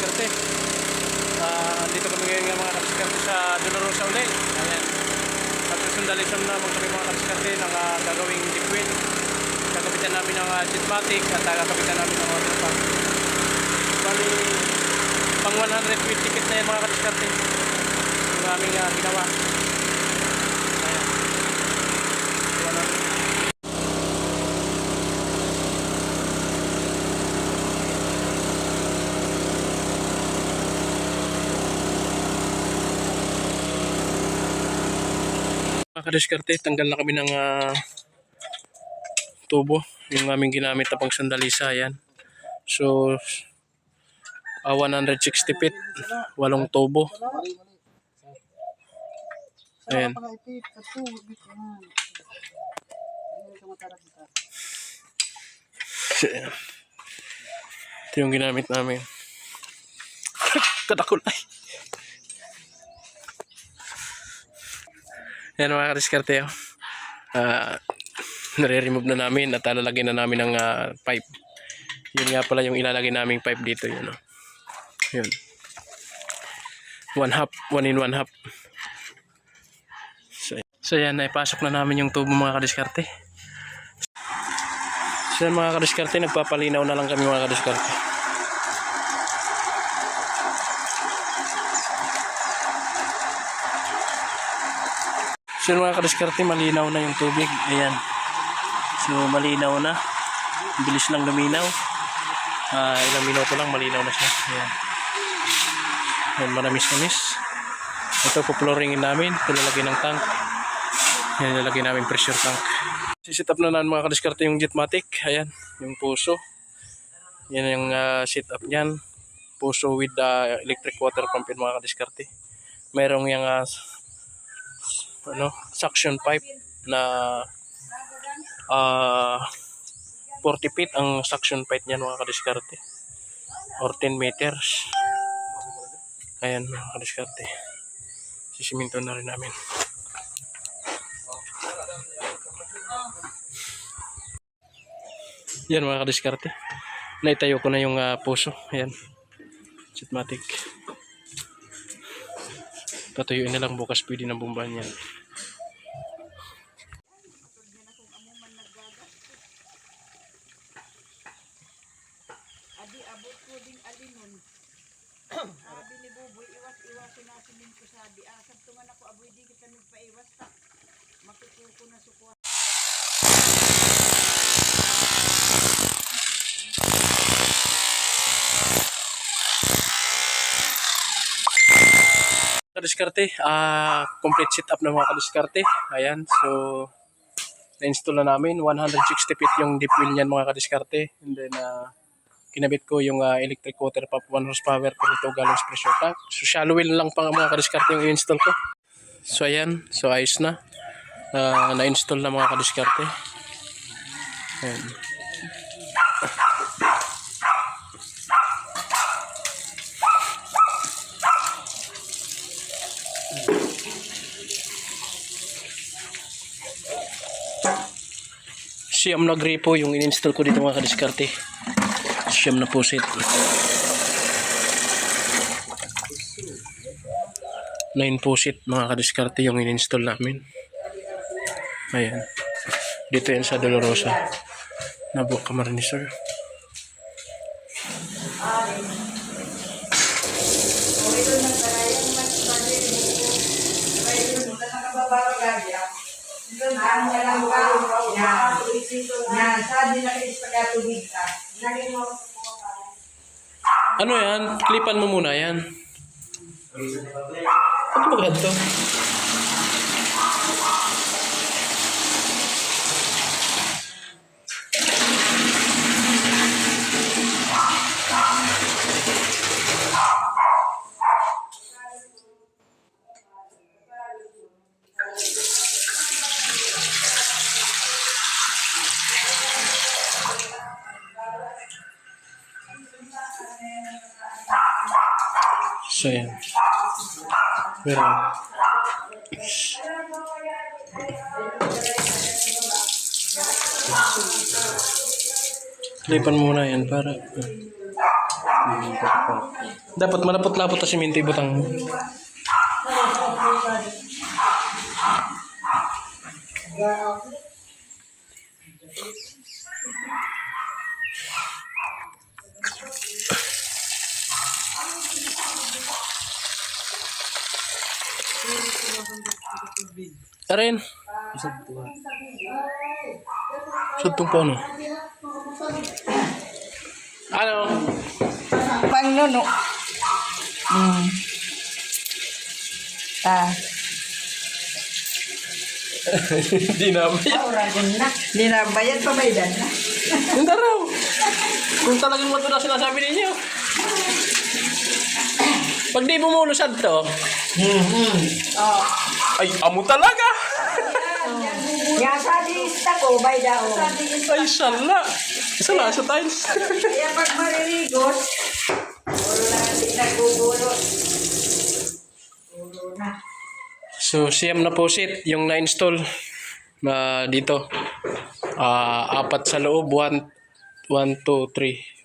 kadiskarte. Dito kami ngayon mga kadiskarte sa Dolorosa ulit. Ayan. Nagsusundalism na kami mga kadiskarte ng gagawing liquid. Kakapitan namin ng jetmatic at kakapitan namin ng water pump. Bali, pang 100 ticket na yan mga kadiskarte. Yung aming ginawa. Ayan. Mga kadiskarte, tanggal na kami ng tubo. Yung aming ginamit na pang sandalisa. Ayan. So, 160 feet. 8 tubo. Ayan. Ito yung ginamit namin. Katakulay. Ayan mga kadiskarte. Nare-remove na namin at lalagyan na namin ng pipe. Yun nga pala yung ilalagay naming pipe dito. Yun, yun. 1 in 1 half. So yan, naipasok na namin yung tubo mga kadiskarte. So yan mga kadiskarte, nagpapalinaw na lang kami mga kadiskarte. So yan mga kadiskarte, malinaw na yung tubig. Ayan. So malinaw na. Bilis lang luminaw. Ilang minuto lang malinaw na siya. Ayan. Ayan, manamis-namis. Ito po flooringin namin. Ito lalagyan ng tank. Yan, lalagyan namin pressure tank. Sisit up na namin mga kadiskarte yung jetmatic. Ayan, yung puso. Yan yung sit up niyan. Puso with electric water pump yun mga kadiskarte. Mayroong yung suction pipe na 40 feet ang suction pipe niyan mga kadiskarte. Or 10 meters. Ayan mga kadiskarte. Sisiminto na rin namin. Yan mga kadiskarte. Naitayo ko na yung puso. Ayan. Jetmatic. Tatuyuin na lang bukas pwede na bumbahan yan. Adi abot ko ding alinon. Sabi ni Buboy, iwas-iwasin natin din ko sabi. Asab tuman ako aboy di kita nagpaiwas ta. Makikuko na sukuha. Kadiskarte, complete setup na mga kadiskarte. Ayan, so na-install na namin 160 feet yung deep well niyan mga kadiskarte. And then kinabit ko yung electric water pump 1 horsepower per 2 gallons pressure tank. So shallow well lang pa mga kadiskarte yung i-install ko. So ayan, so ayos na. Na-install na mga kadiskarte. Ayan. Siyam na gripo yung in-install ko dito mga kadiskarte. Siyam na pusit. 9 pusit mga kadiskarte yung in-install namin. Ayan. Dito yan sa Dolorosa. Nabo Camarines. Ano yan? Klipan mo muna yan. Ano ba ganito? So yan. Pero klipan muna yan para Dapat malapot-lapot na siminto ibutang. Arin. Sutong po ano? Ano? Pang nuno. Hindi na ba? Hindi na bayad pa bayad na. Hindi raw. Kung talagang mato na sinasabi ninyo. Pag di bumulusad to, Oh. ay amo talaga. Nga sa lista ko, bay daw. Ay sala. Sala sa tiles. Kaya pag maririgot, puro na hindi nagugulot. Puro na. So, siyam na po seat yung na-install na dito. Apat sa loob. 1, 2, 3.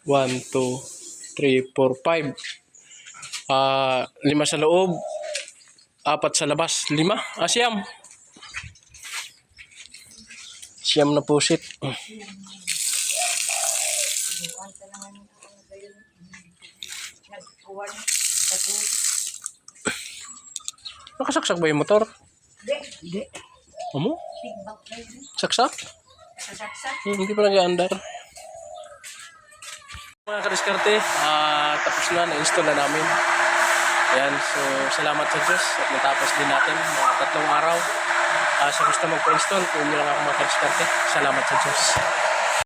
1, 2, 3, 4, 5. 5 sa loob. 4 sa labas. 5. Siyam. Siyam na po seat. Nagkuha na. Patuloy. Nakasaksak ba yung motor? Hindi. Amo? Feedback na yun. Saksak? Sasaksak. Hindi pa nag-aandar. Mga kadiskarte, tapos na-install na namin. Ayan, so salamat sa Diyos at natapos din natin mga 3 araw. Sa gusto magpa-install, kung nyo lang ako mga kadiskarte, salamat sa Diyos.